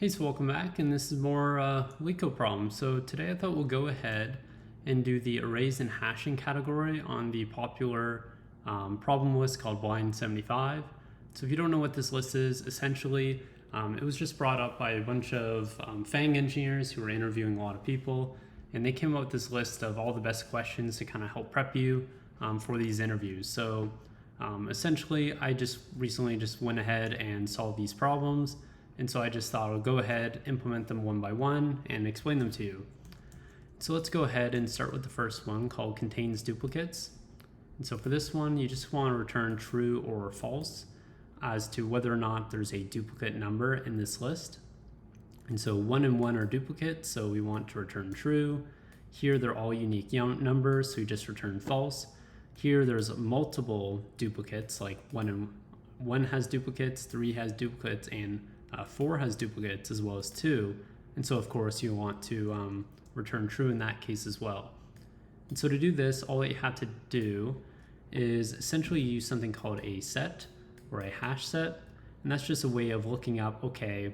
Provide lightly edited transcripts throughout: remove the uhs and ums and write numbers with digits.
Hey, so welcome back, and this is more LeetCode problems. So today I thought we'll go ahead and do the arrays and hashing category on the popular problem list called Blind75. So if you don't know what this list is, essentially it was just brought up by a bunch of FANG engineers who were interviewing a lot of people, and they came up with this list of all the best questions to kind of help prep you for these interviews. So essentially I just recently went ahead and solved these problems. And so I just thought I'll go ahead, implement them one by one, and explain them to you. So let's go ahead and start with the first one called contains duplicates. And so for this one, you just want to return true or false as to whether or not there's a duplicate number in this list. And so 1 and 1 are duplicates, so we want to return true. Here they're all unique numbers, so we just return false. Here there's multiple duplicates, like 1 has duplicates, 3 has duplicates, and 4 has duplicates as well as 2, and so of course you want to return true in that case as well. And so to do this, all that you have to do is essentially use something called a set or a hash set, and that's just a way of looking up, okay,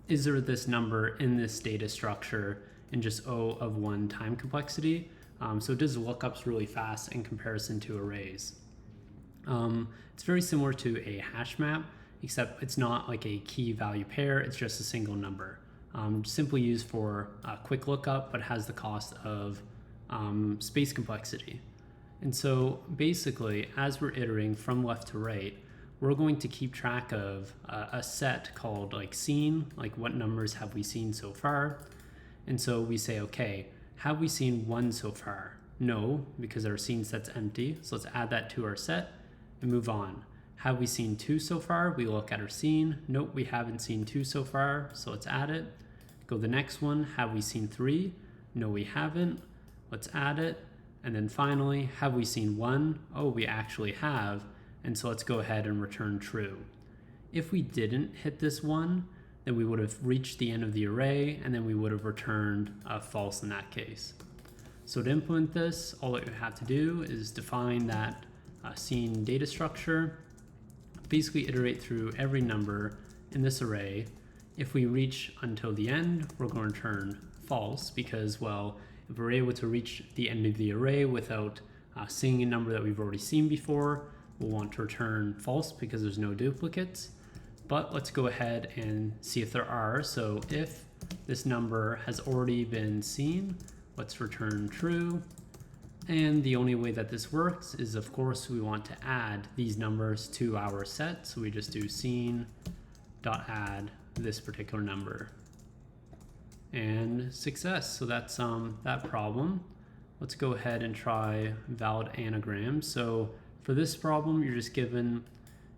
is there this number in this data structure in just O of 1 time complexity? So it does lookups really fast in comparison to arrays. It's very similar to a hash map, except it's not like a key value pair, it's just a single number. Simply used for a quick lookup, but has the cost of space complexity. And so basically, as we're iterating from left to right, we're going to keep track of a set called like seen, like what numbers have we seen so far. And so we say, okay, have we seen 1 so far? No, because our scene set's empty. So let's add that to our set and move on. Have we seen 2 so far? We look at our scene. Nope, we haven't seen 2 so far, so let's add it. Go to the next one. Have we seen 3? No, we haven't. Let's add it. And then finally, have we seen 1? Oh, we actually have. And so let's go ahead and return true. If we didn't hit this 1, then we would have reached the end of the array, and then we would have returned false in that case. So to implement this, all that you have to do is define that scene data structure, basically iterate through every number in this array. If we reach until the end, we're going to return false because, well, if we're able to reach the end of the array without seeing a number that we've already seen before, we'll want to return false because there's no duplicates. But let's go ahead and see if there are. So if this number has already been seen, let's return true. And the only way that this works is, of course, we want to add these numbers to our set. So we just do scene.add this particular number. And success. So that's that problem. Let's go ahead and try valid anagrams. So for this problem, you're just given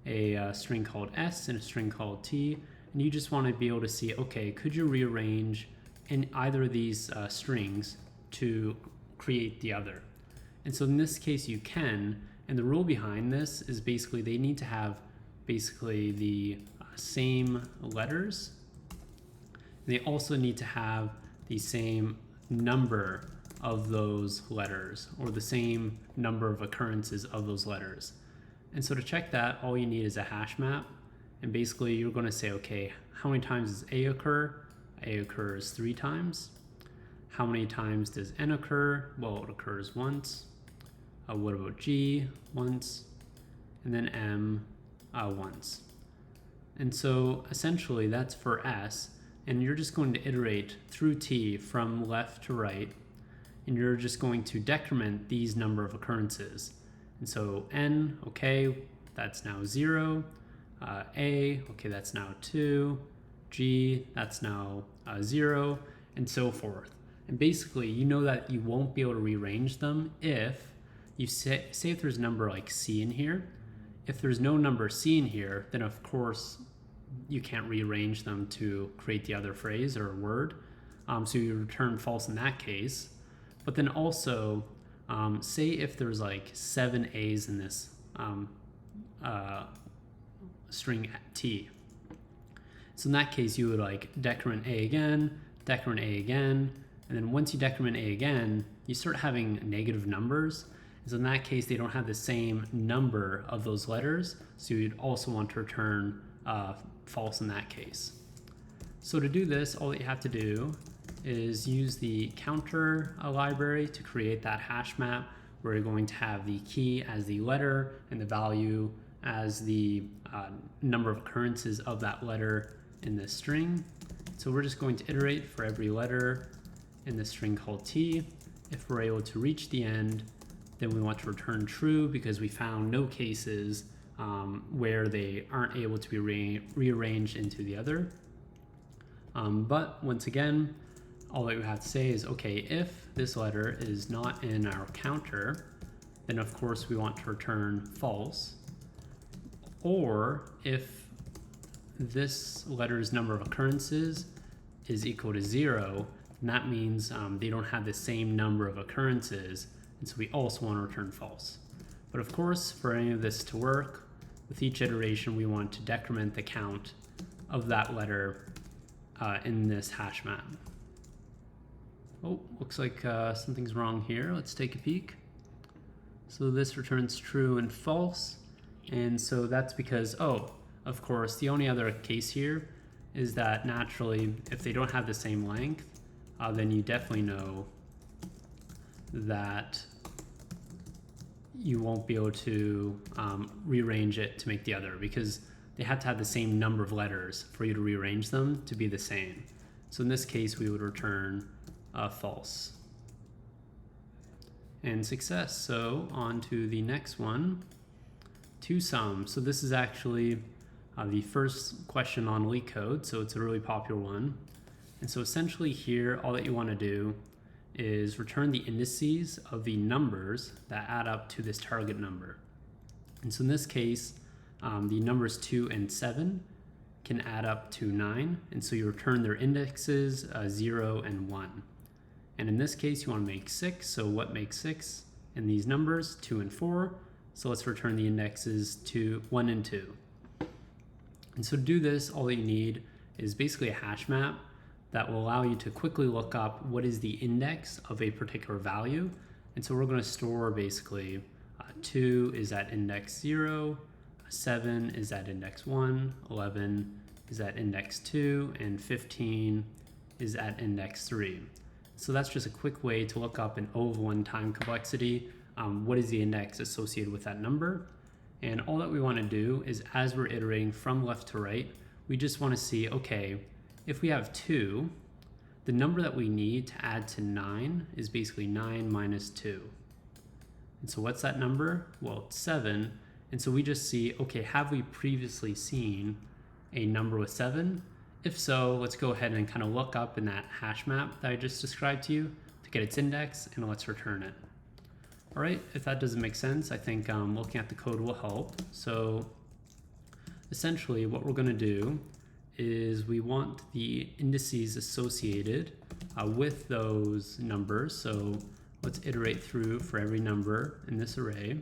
a string called S and a string called T. And you just want to be able to see, okay, could you rearrange in either of these strings to create the other? And so in this case you can, and the rule behind this is basically they need to have basically the same letters. They also need to have the same number of those letters or the same number of occurrences of those letters. And so to check that, all you need is a hash map. And basically you're going to say, okay, how many times does A occur? A occurs 3 times. How many times does N occur? Well, it occurs once. What about G? Once. And then M once. And so essentially that's for S. And you're just going to iterate through T from left to right. And you're just going to decrement these number of occurrences. And so N, okay, that's now 0. A, okay, that's now 2. G, that's now 0, and so forth. And basically, you know that you won't be able to rearrange them if you say if there's a number like C in here. If there's no number C in here, then of course you can't rearrange them to create the other phrase or word. So you return false in that case. But then also, say if there's like 7 A's in this string T. So in that case, you would like decrement A again, and then once you decrement A again, you start having negative numbers. So in that case, they don't have the same number of those letters, so you'd also want to return false in that case. So to do this, all that you have to do is use the counter library to create that hash map where you're going to have the key as the letter and the value as the number of occurrences of that letter in this string. So we're just going to iterate for every letter in this string called t. If we're able to reach the end, then we want to return true because we found no cases where they aren't able to be rearranged into the other. But once again, all that we have to say is, okay, if this letter is not in our counter, then of course we want to return false. Or if this letter's number of occurrences is equal to 0, then that means they don't have the same number of occurrences, and so we also want to return false. But of course, for any of this to work, with each iteration we want to decrement the count of that letter in this hash map. Oh, looks like something's wrong here. Let's take a peek. So this returns true and false. And so that's because, oh, of course, the only other case here is that naturally, if they don't have the same length, then you definitely know that you won't be able to rearrange it to make the other, because they have to have the same number of letters for you to rearrange them to be the same. So in this case, we would return false. And success. So on to the next one, toSum. So this is actually the first question on LeetCode, so it's a really popular one. And so essentially here, all that you want to do is return the indices of the numbers that add up to this target number. And so in this case, the numbers 2 and 7 can add up to 9, and so you return their indexes 0 and 1. And in this case, you want to make 6, so what makes 6 in these numbers? 2 and 4. So let's return the indexes to 1 and 2. And so to do this, all that you need is basically a hash map that will allow you to quickly look up what is the index of a particular value. And so we're going to store basically 2 is at index 0, 7 is at index 1, 11 is at index 2, and 15 is at index 3. So that's just a quick way to look up an O of 1 time complexity. What is the index associated with that number? And all that we want to do is, as we're iterating from left to right, we just want to see, okay, if we have 2, the number that we need to add to 9 is basically 9 minus 2. And so what's that number? Well, it's 7. And so we just see, okay, have we previously seen a number with 7? If so, let's go ahead and kind of look up in that hash map that I just described to you to get its index, and let's return it. All right, if that doesn't make sense, I think looking at the code will help. So essentially what we're going to do is we want the indices associated with those numbers. So let's iterate through for every number in this array.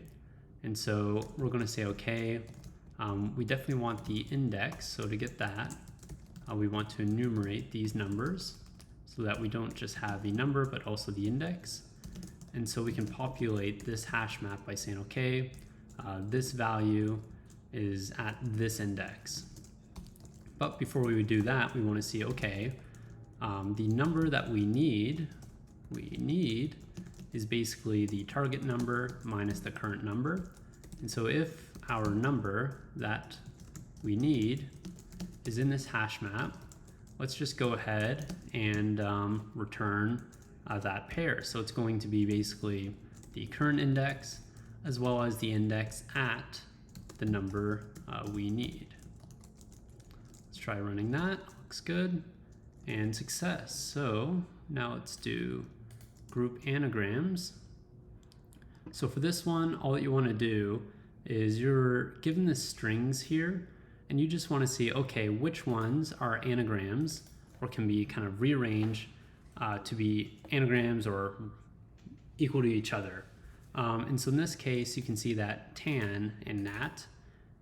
And so we're going to say, okay, we definitely want the index. So to get that, we want to enumerate these numbers so that we don't just have the number, but also the index. And so we can populate this hash map by saying, okay, this value is at this index. But before we would do that, we want to see, okay, the number that we need is basically the target number minus the current number. And so if our number that we need is in this hash map, let's just go ahead and return that pair. So it's going to be basically the current index as well as the index at the number we need. Let's try running that. Looks good. And success. So now let's do group anagrams. So for this one, all that you want to do is you're given the strings here, and you just want to see, okay, which ones are anagrams or can be kind of rearranged to be anagrams or equal to each other. And so in this case, you can see that tan and nat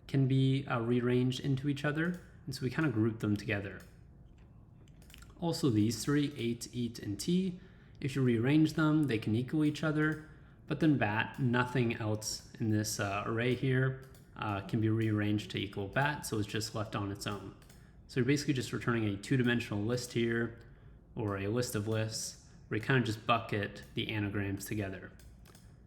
can be rearranged into each other. And so we kind of group them together. Also these three, 8, eat, and t, if you rearrange them, they can equal each other. But then bat, nothing else in this array here can be rearranged to equal bat, so it's just left on its own. So you're basically just returning a two-dimensional list here, or a list of lists, where you kind of just bucket the anagrams together.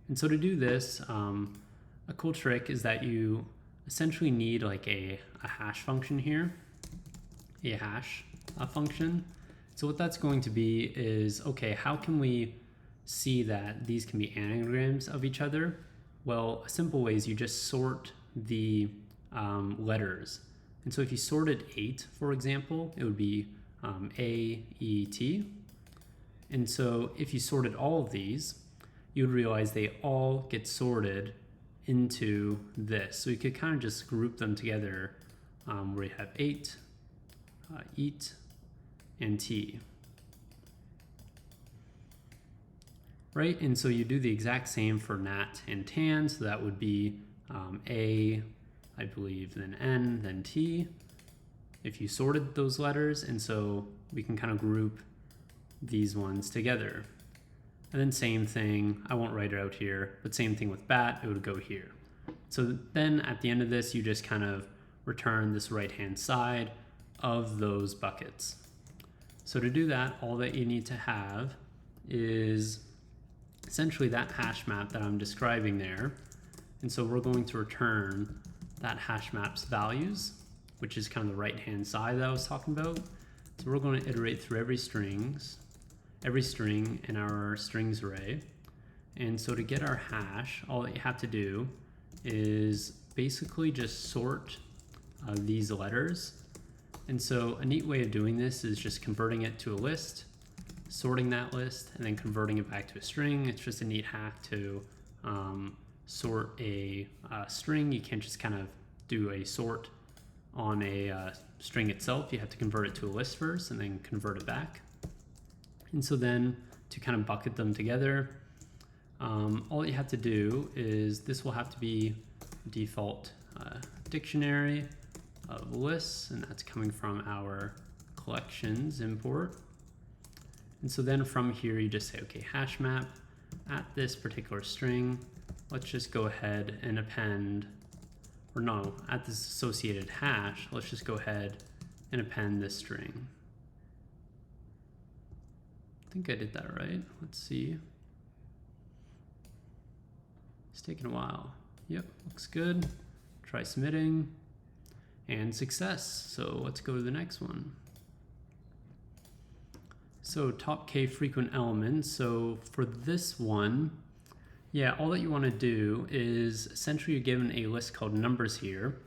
And so to do this, a cool trick is that you essentially need like a hash function here, a hash function. So what that's going to be is, okay, how can we see that these can be anagrams of each other? Well, a simple way is you just sort the letters. And so if you sorted 8, for example, it would be A, E, T. And so if you sorted all of these, you would realize they all get sorted into this. So you could kind of just group them together where you have 8, eat, and T. Right, and so you do the exact same for nat and tan, so that would be A, I believe, then N, then T, if you sorted those letters, and so we can kind of group these ones together. And then same thing, I won't write it out here, but same thing with bat, it would go here. So then at the end of this, you just kind of return this right-hand side of those buckets. So to do that, all that you need to have is essentially that hash map that I'm describing there. And so we're going to return that hash map's values, which is kind of the right-hand side that I was talking about. So we're going to iterate through every string in our strings array. And so to get our hash, all that you have to do is basically just sort these letters. And so a neat way of doing this is just converting it to a list, sorting that list, and then converting it back to a string. It's just a neat hack to sort a string. You can't just kind of do a sort on a string itself. You have to convert it to a list first and then convert it back. And so then to kind of bucket them together, all you have to do is this will have to be default dictionary of lists, and that's coming from our collections import. And so then from here you just say, okay, hash map at this particular string, let's just go ahead and append, or no, at this associated hash, let's just go ahead and append this string. I think I did that right. Let's see. It's taking a while. Yep, looks good. Try submitting, and success. So let's go to the next one. So top K frequent elements. So for this one, yeah, all that you want to do is essentially you're given a list called numbers here,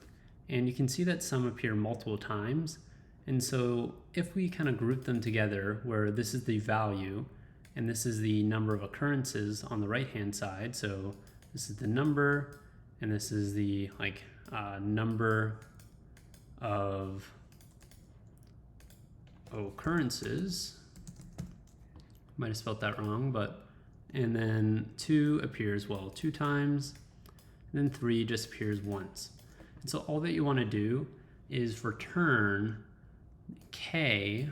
and you can see that some appear multiple times. And so if we kind of group them together where this is the value and this is the number of occurrences on the right hand side, so this is the number and this is the number of occurrences, might have spelled that wrong, but, and then 2 appears, well, 2 times, and then 3 just appears once. And so all that you want to do is return K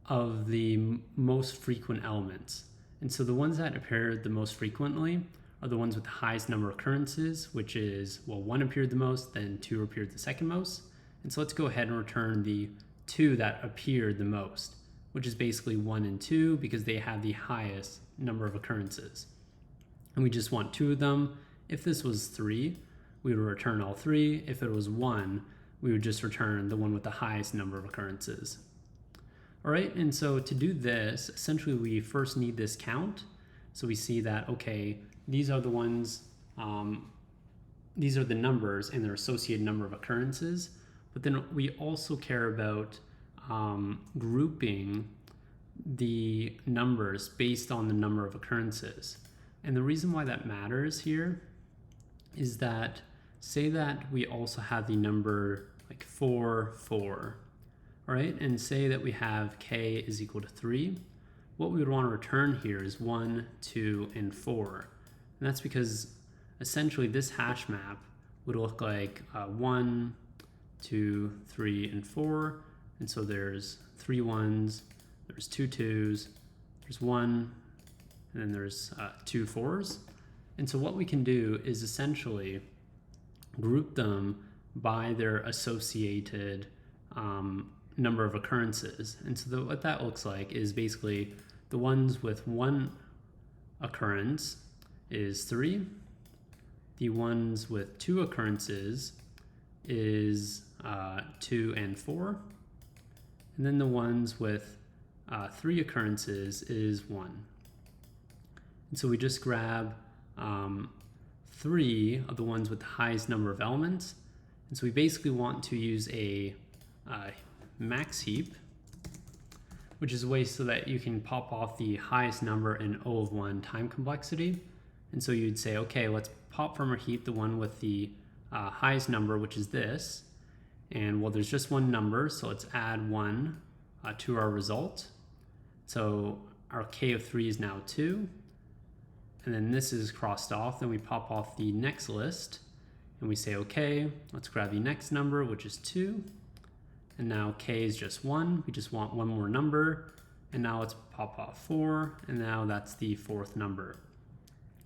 of the most frequent elements. And so the ones that appear the most frequently are the ones with the highest number of occurrences, which is, well, 1 appeared the most, then 2 appeared the second most. And so let's go ahead and return the 2 that appeared the most, which is basically 1 and 2 because they have the highest number of occurrences. And we just want 2 of them. If this was 3, we would return all 3. If it was 1, we would just return the one with the highest number of occurrences. All right, and so to do this, essentially we first need this count. So we see that, okay, these are the ones, these are the numbers and their associated number of occurrences. But then we also care about grouping the numbers based on the number of occurrences. And the reason why that matters here is that, say that we also have the number like 4, 4, all right? And say that we have K is equal to 3. What we would want to return here is 1, 2, and 4. And that's because essentially this hash map would look like 1, 2, 3, and 4. And so there's 3 1s, there's 2 2s, there's 1, and then there's 2 4s. And so what we can do is essentially group them by their associated number of occurrences. And so what that looks like is basically the ones with one occurrence is 3. The ones with 2 occurrences is 2 and 4. And then the ones with 3 occurrences is 1. And so we just grab 3 of the ones with the highest number of elements. And so we basically want to use a max heap, which is a way so that you can pop off the highest number in O of 1 time complexity. And so you'd say, okay, let's pop from our heap the one with the highest number, which is this. And well, there's just one number, so let's add 1 to our result. So our k of 3 is now 2. And then this is crossed off. Then we pop off the next list and we say, okay, let's grab the next number, which is 2. And now k is just 1. We just want one more number. And now let's pop off 4. And now that's the 4th number.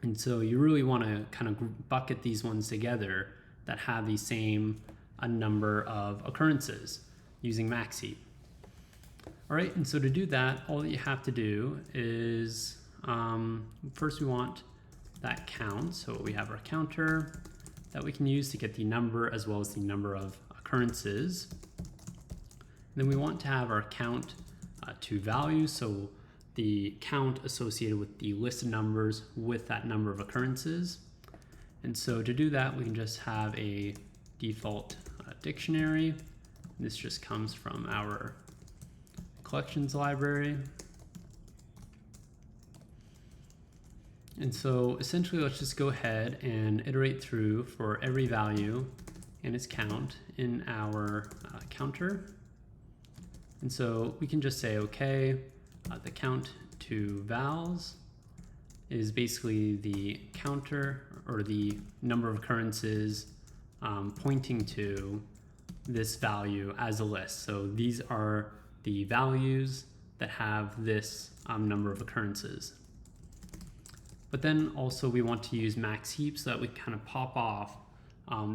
And so you really want to kind of bucket these ones together that have the same number of occurrences using max heap. All right, and so to do that, all that you have to do is first we want that count. So we have our counter that we can use to get the number as well as the number of occurrences. Then we want to have our count to value, so the count associated with the list of numbers with that number of occurrences. And so to do that, we can just have a default dictionary. This just comes from our collections library. And so essentially, let's just go ahead and iterate through for every value and its count in our counter. And so we can just say, okay, the count to vals is basically the counter or the number of occurrences pointing to this value as a list. So these are the values that have this number of occurrences. But then also we want to use max heap so that we kind of pop off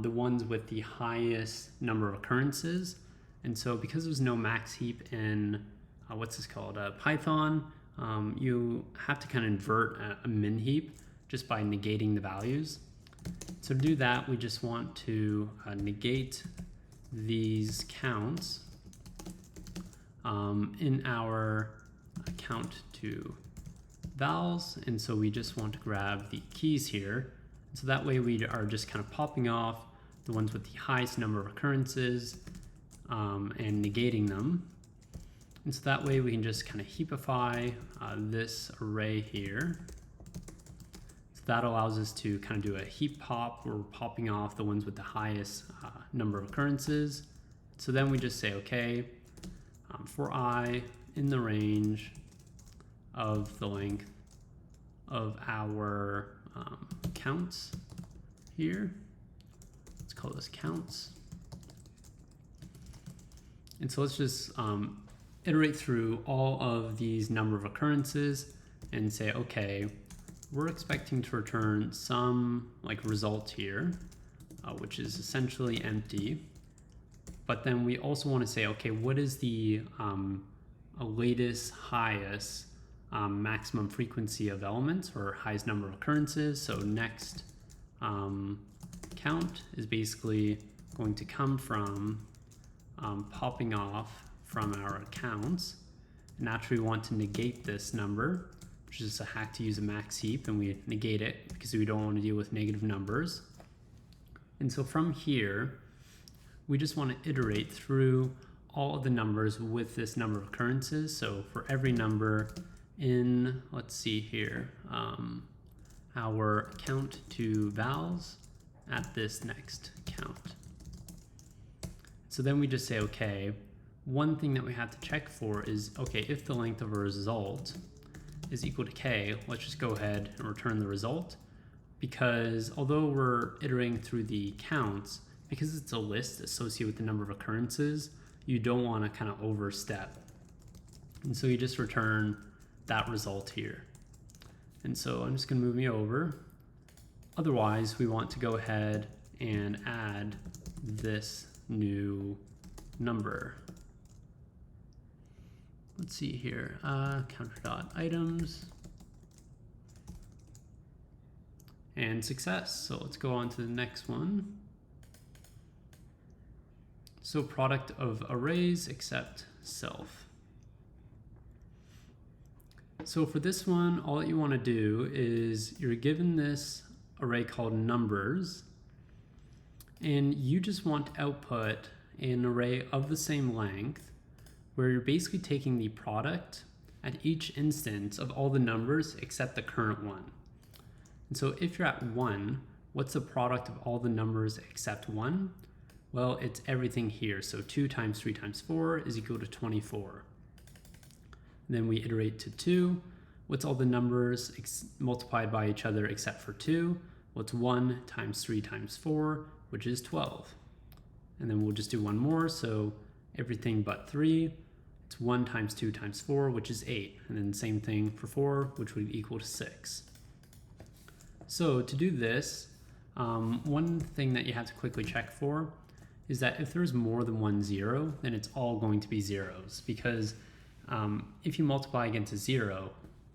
the ones with the highest number of occurrences. And so because there's no max heap in Python, you have to kind of invert a min heap just by negating the values. So to do that, we just want to negate these counts in our count to vals. And so we just want to grab the keys here. So that way we are just kind of popping off the ones with the highest number of occurrences and negating them. And so that way we can just kind of heapify this array here. So that allows us to kind of do a heap pop where we're popping off the ones with the highest number of occurrences. So then we just say, okay, for I in the range of the length of our counts here. Let's call this counts. And so let's just iterate through all of these number of occurrences and say, okay, we're expecting to return some like result here, which is essentially empty. But then we also want to say, okay, what is the latest highest maximum frequency of elements or highest number of occurrences? So next count is basically going to come from popping off from our accounts. Naturally, we want to negate this number, which is a hack to use a max heap, and we negate it because we don't want to deal with negative numbers. And so from here, we just want to iterate through all of the numbers with this number of occurrences. So for every number in, let's see here, our count to vals at this next count. So then we just say, okay, one thing that we have to check for is, okay, if the length of a result is equal to k, let's just go ahead and return the result. Because although we're iterating through the counts, because it's a list associated with the number of occurrences, you don't want to kind of overstep. And so you just return that result here. And so I'm just going to move me over. Otherwise, we want to go ahead and add this new number. let's see here, counter.items, and success. So let's go on to the next one. So product of arrays except self. So for this one, all that you want to do is you're given this array called numbers, and you just want to output an array of the same length where you're basically taking the product at each instance of all the numbers except the current one. And so if you're at 1, what's the product of all the numbers except 1? Well, it's everything here. So 2 times 3 times 4 is equal to 24. Then we iterate to 2. What's all the numbers multiplied by each other except for 2? Well, it's 1 times 3 times 4, which is 12. And then we'll just do one more. So everything but 3. It's 1 times 2 times 4, which is 8. And then same thing for 4, which would equal to 6. So to do this, one thing that you have to quickly check for is that if there's more than one 0, then it's all going to be zeros, because if you multiply against a 0,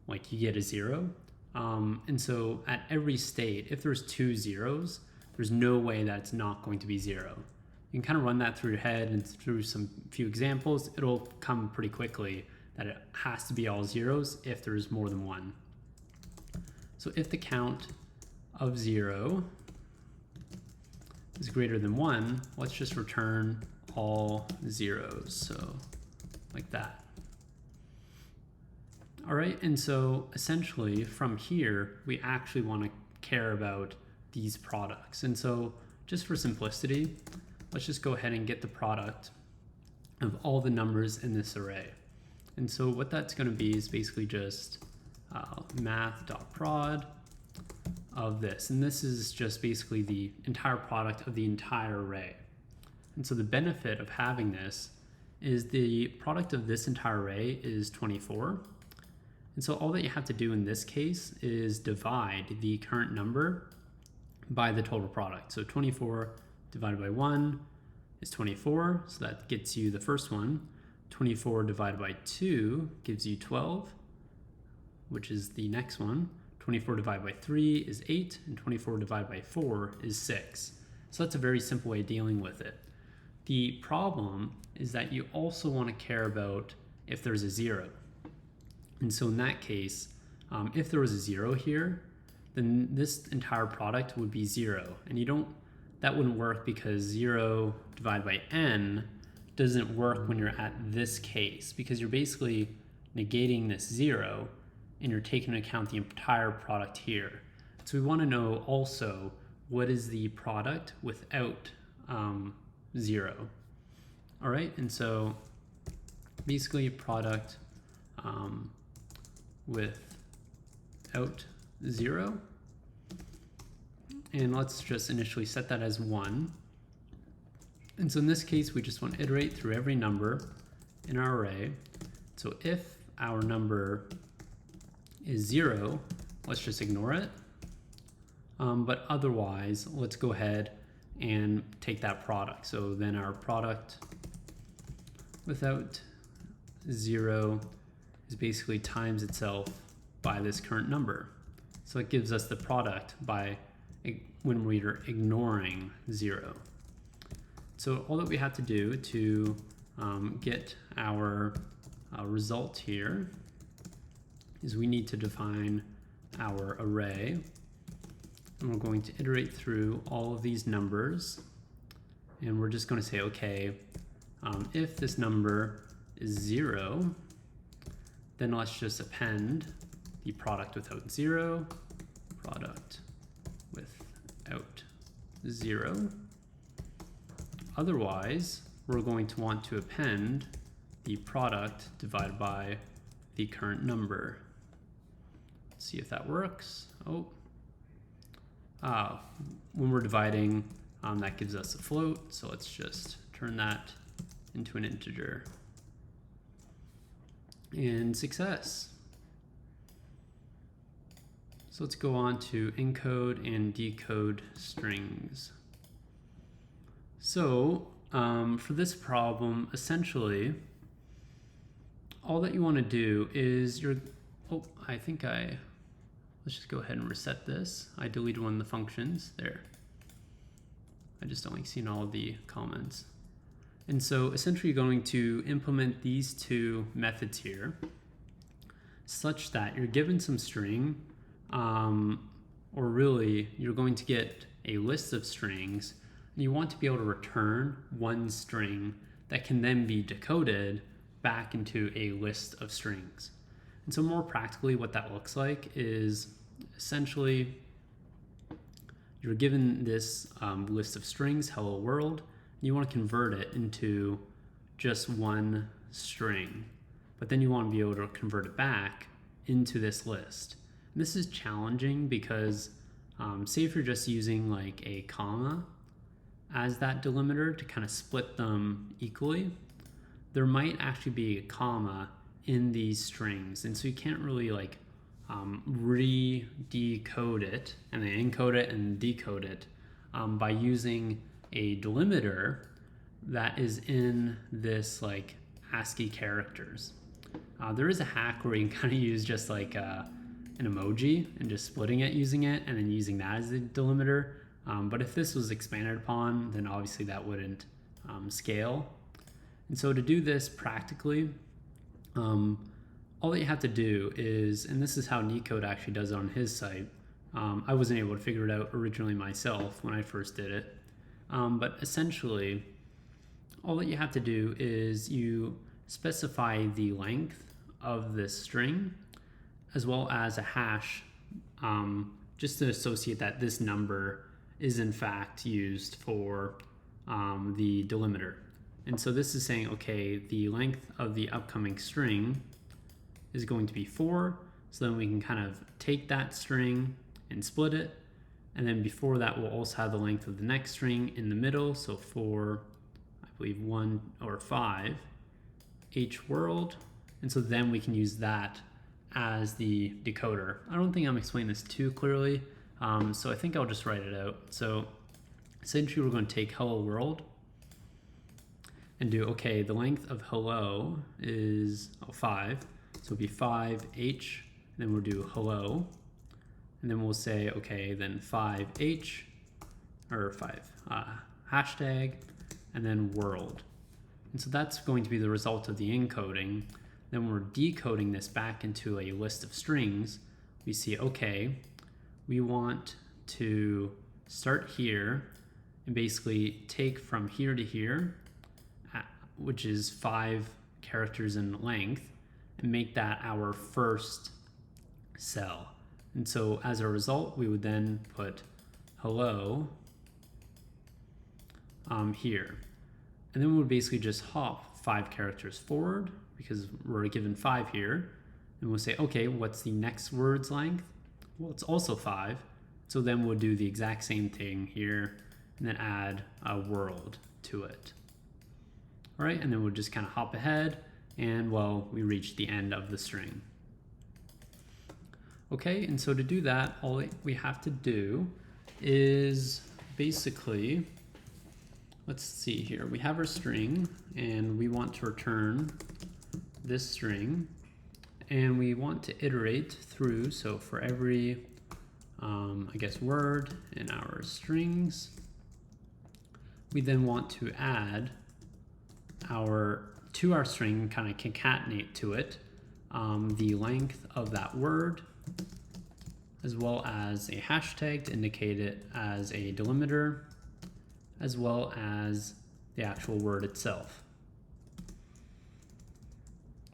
like you get a 0. And so at every state, if there's 2 zeros, there's no way that it's not going to be 0. You can kind of run that through your head and through some few examples. It'll come pretty quickly that it has to be all zeros if there's more than one. So if the count of 0 is greater than 1, let's just return all zeros. So like that. All right, and so essentially from here, we actually want to care about these products. And so just for simplicity, let's just go ahead and get the product of all the numbers in this array. And so what that's going to be is basically just math.prod of this. And this is just basically the entire product of the entire array. And so the benefit of having this is the product of this entire array is 24. And so all that you have to do in this case is divide the current number by the total product. So 24 divided by 1 is 24, so that gets you the first one. 24 divided by 2 gives you 12, which is the next one. 24 divided by 3 is 8, and 24 divided by 4 is 6. So that's a very simple way of dealing with it. The problem is that you also want to care about if there's a 0. And so in that case, if there was a 0 here, then this entire product would be 0. And that wouldn't work because 0 divided by n doesn't work when you're at this case, because you're basically negating this 0 and you're taking into account the entire product here. So we want to know also what is the product without 0. All right, and so basically product without 0. And let's just initially set that as 1. And so in this case, we just want to iterate through every number in our array. So if our number is 0, let's just ignore it. But otherwise, let's go ahead and take that product. So then our product without 0 is basically times itself by this current number. So it gives us the product by when we are ignoring 0. So all that we have to do to get our result here is we need to define our array, and we're going to iterate through all of these numbers, and we're just going to say, okay, if this number is 0, then let's just append the product without 0, product without 0. Otherwise, we're going to want to append the product divided by the current number. Let's see if that works. When we're dividing, that gives us a float, so let's just turn that into an integer. And success. So let's go on to encode and decode strings. So for this problem, essentially, all that you want to do is let's just go ahead and reset this. I deleted one of the functions there. I just don't like seeing all of the comments. And so essentially you're going to implement these two methods here such that you're given some string, or really you're going to get a list of strings, and you want to be able to return one string that can then be decoded back into a list of strings. And so more practically what that looks like is essentially you're given this list of strings, hello world, and you want to convert it into just one string, but then you want to be able to convert it back into this list. And this is challenging because say if you're just using like a comma as that delimiter to kind of split them equally, there might actually be a comma in these strings, and so you can't really like re-decode it and then encode it and decode it by using a delimiter that is in this like ASCII characters. There is a hack where you can kind of use just like an emoji and just splitting it using it and then using that as the delimiter. But if this was expanded upon, then obviously that wouldn't scale. And so to do this practically, all that you have to do is, and this is how LeetCode actually does it on his site. I wasn't able to figure it out originally myself when I first did it. But essentially, all that you have to do is you specify the length of this string as well as a hash, just to associate that this number is in fact used for the delimiter. And so this is saying, okay, the length of the upcoming string is going to be 4. So then we can kind of take that string and split it. And then before that, we'll also have the length of the next string in the middle. So for, I believe 1 or 5, H world. And so then we can use that as the decoder. I don't think I'm explaining this too clearly. So I think I'll just write it out. So essentially we're going to take hello world and do, okay, the length of hello is 5. So it'll be 5h, and then we'll do hello. And then we'll say, okay, then 5h, or 5, hashtag, and then world. And so that's going to be the result of the encoding. Then we're decoding this back into a list of strings. We see, okay, we want to start here and basically take from here to here, which is 5 characters in length, and make that our first cell. And so as a result, we would then put hello here. And then we would basically just hop 5 characters forward because we're given 5 here. And we'll say, okay, what's the next word's length? Well, it's also 5. So then we'll do the exact same thing here and then add a world to it. All right, and then we'll just kind of hop ahead and well, we reach the end of the string. Okay, and so to do that, all we have to do is basically, let's see here, we have our string and we want to return this string and we want to iterate through, so for every, I guess, word in our strings, we then want to add to our string, kind of concatenate to it the length of that word, as well as a hashtag to indicate it as a delimiter, as well as the actual word itself.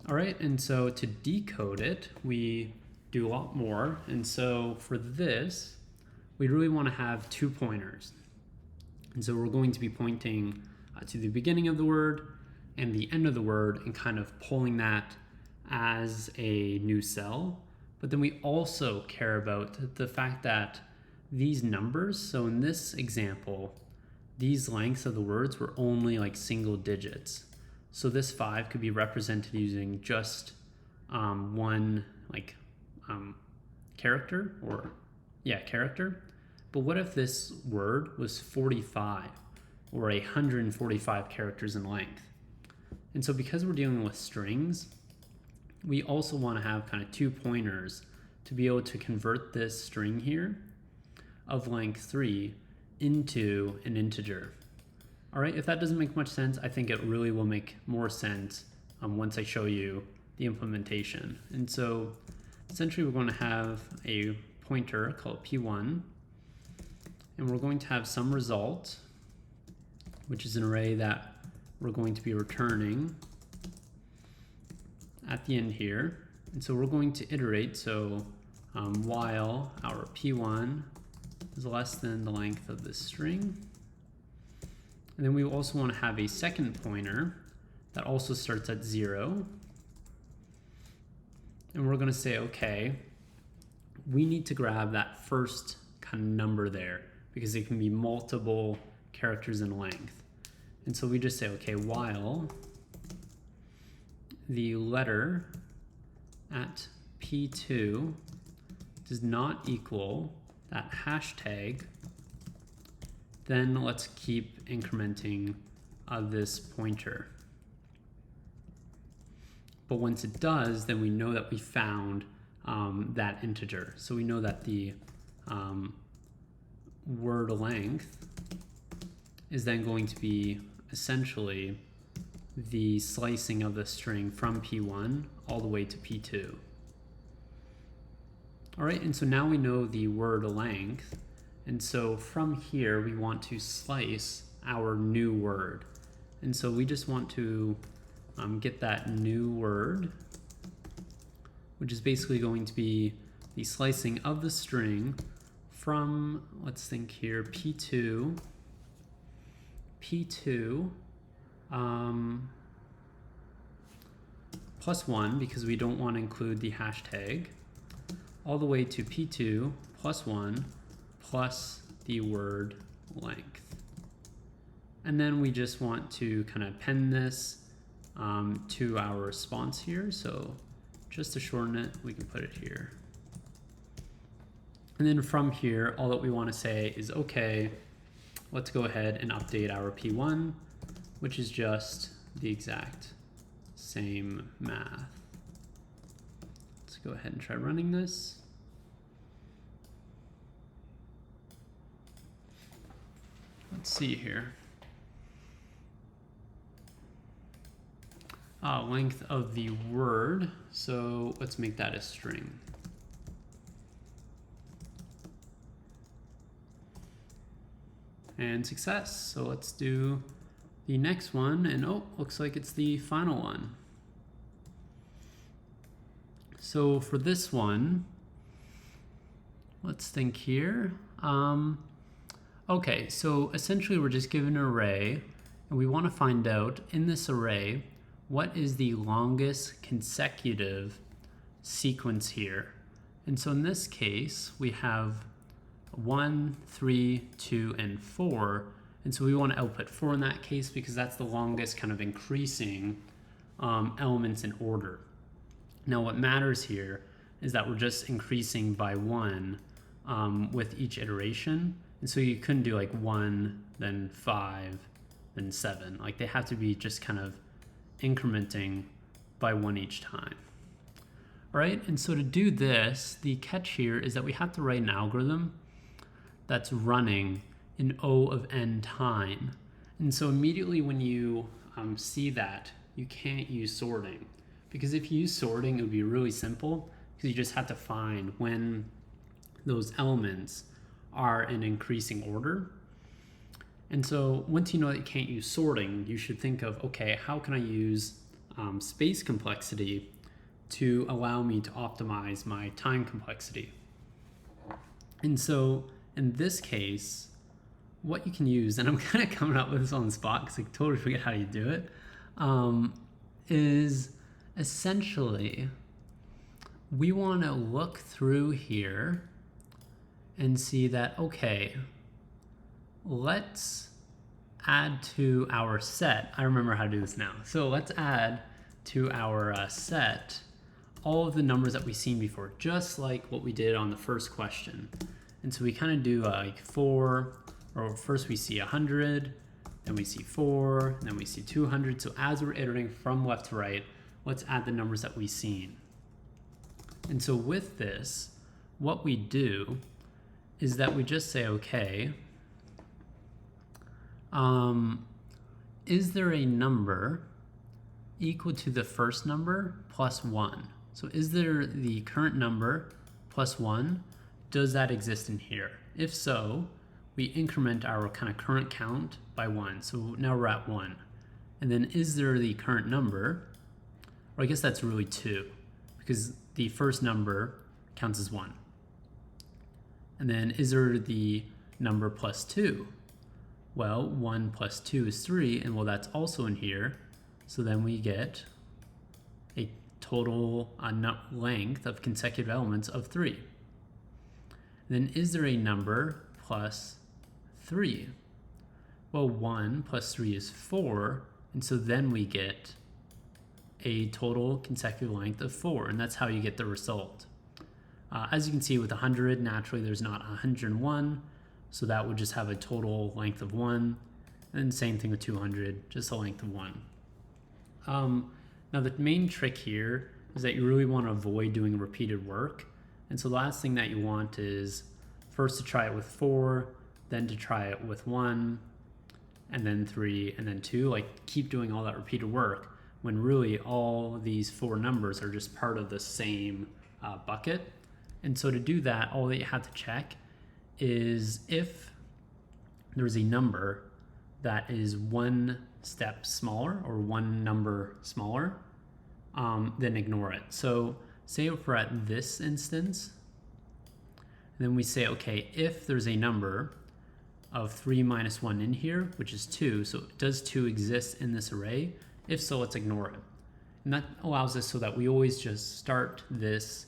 All right, and so to decode it, we do a lot more. And so for this, we really want to have 2 pointers. And so we're going to be pointing to the beginning of the word and the end of the word and kind of pulling that as a new cell. But then we also care about the fact that these numbers, so in this example, these lengths of the words were only like single digits. So this 5 could be represented using just one character, or character. But what if this word was 45 or 145 characters in length? And so because we're dealing with strings, we also want to have kind of 2 pointers to be able to convert this string here of length 3 into an integer. All right, if that doesn't make much sense, I think it really will make more sense once I show you the implementation. And so essentially we're going to have a pointer called p1, and we're going to have some result, which is an array that we're going to be returning at the end here. And so we're going to iterate, so while our p1 is less than the length of this string. And then we also want to have a second pointer that also starts at 0. And we're going to say, okay, we need to grab that first kind of number there because it can be multiple characters in length. And so we just say, okay, while the letter at p2 does not equal that hashtag, then let's keep incrementing this pointer. But once it does, then we know that we found that integer. So we know that the word length is then going to be essentially the slicing of the string from p1 all the way to p2. All right, and so now we know the word length. And so from here, we want to slice our new word. And so we just want to get that new word, which is basically going to be the slicing of the string from, let's think here, p2 plus 1, because we don't want to include the hashtag, all the way to p2 plus 1 plus the word length. And then we just want to kind of append this to our response here. So just to shorten it, we can put it here. And then from here, all that we want to say is, okay, let's go ahead and update our p1, which is just the exact same math. Let's go ahead and try running this. Let's see here. Length of the word. So let's make that a string. And success. So let's do the next one. And oh, looks like it's the final one. So for this one, let's think here. Okay, so essentially we're just given an array, and we want to find out in this array what is the longest consecutive sequence here. And so in this case, we have 1, 3, 2, and 4. And so we want to output 4 in that case because that's the longest kind of increasing elements in order. Now what matters here is that we're just increasing by 1 with each iteration. And so you couldn't do like 1, then 5, then 7. Like they have to be just kind of incrementing by 1 each time. All right, and so to do this, the catch here is that we have to write an algorithm that's running in O of n time. And so immediately when you see that, you can't use sorting. Because if you use sorting, it would be really simple because you just have to find when those elements are in increasing order. And so once you know that you can't use sorting, you should think of, okay, how can I use space complexity to allow me to optimize my time complexity? And so in this case, what you can use, and I'm kind of coming up with this on the spot because I totally forget how you do it, is essentially we want to look through here and see that, okay, let's add to our set. I remember how to do this now. So let's add to our set all of the numbers that we've seen before, just like what we did on the first question. And so we kind of do like 4, or first we see 100, then we see 4, then we see 200. So as we're iterating from left to right, let's add the numbers that we've seen. And so with this, what we do is that we just say, okay, is there a number equal to the first number plus 1? So is there the current number plus 1? Does that exist in here? If so, we increment our kind of current count by 1. So now we're at 1. And then is there the current number? Or I guess that's really 2, because the first number counts as 1. And then is there the number plus 2? Well, 1 plus 2 is 3, and well, that's also in here. So then we get a total length of consecutive elements of 3. Then is there a number plus 3? Well, 1 plus 3 is 4, and so then we get a total consecutive length of 4, and that's how you get the result. As you can see with 100, naturally there's not 101, so that would just have a total length of 1, and same thing with 200, just a length of 1. Now the main trick here is that you really want to avoid doing repeated work, and so the last thing that you want is first to try it with 4, then to try it with 1, and then 3, and then 2, like keep doing all that repeated work when really all these 4 numbers are just part of the same bucket. And so to do that, all that you have to check is if there's a number that is 1 step smaller or 1 number smaller, then ignore it. So say if we're at this instance, then we say, okay, if there's a number of 3 minus 1 in here, which is 2, so does 2 exist in this array? If so, let's ignore it. And that allows us so that we always just start this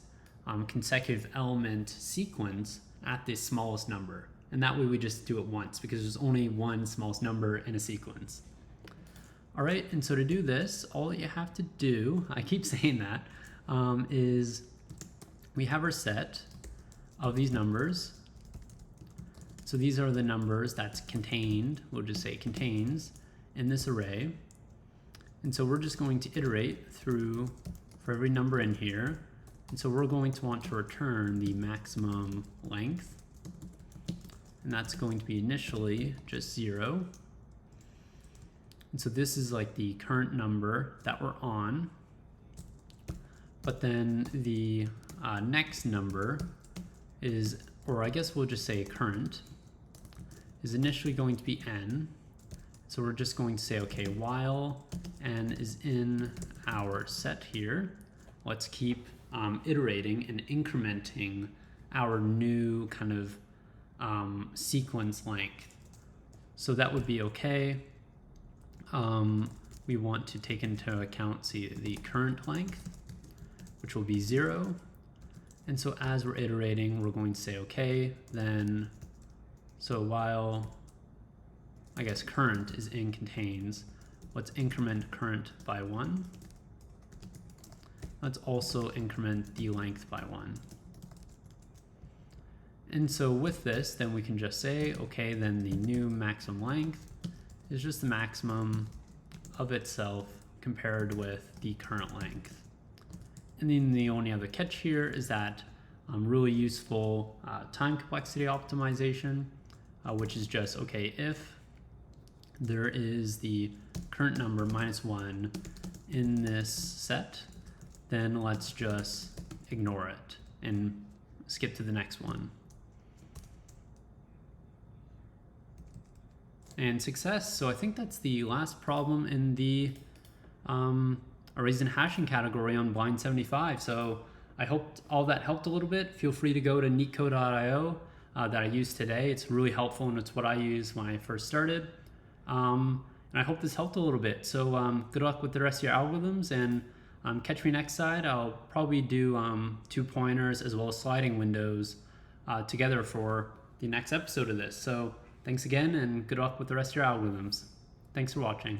consecutive element sequence at the smallest number. And that way we just do it once because there's only one smallest number in a sequence. All right, and so to do this, all that you have to do, I keep saying that, is we have our set of these numbers. So these are the numbers that's contained, we'll just say contains, in this array. And so we're just going to iterate through for every number in here. And so we're going to want to return the maximum length. And that's going to be initially just 0. And so this is like the current number that we're on. But then the next number is, or I guess we'll just say current, is initially going to be n. So we're just going to say, okay, while n is in our set here, let's keep iterating and incrementing our new kind of sequence length. So that would be okay. We want to take into account, the current length, which will be 0. And so as we're iterating, we're going to say, okay, then, so while, I guess current is in contains, let's increment current by 1. Let's also increment the length by 1. And so with this, then we can just say, okay, then the new maximum length is just the maximum of itself compared with the current length. And then the only other catch here is that really useful time complexity optimization, which is just, okay, if there is the current number minus 1 in this set, then let's just ignore it and skip to the next one. And success. So I think that's the last problem in the arrays and hashing category on Blind75. So I hope all that helped a little bit. Feel free to go to neatcode.io that I used today. It's really helpful and it's what I used when I first started. And I hope this helped a little bit. So good luck with the rest of your algorithms, and catch me next side. I'll probably do 2 pointers as well as sliding windows together for the next episode of this. So thanks again, and good luck with the rest of your algorithms. Thanks for watching.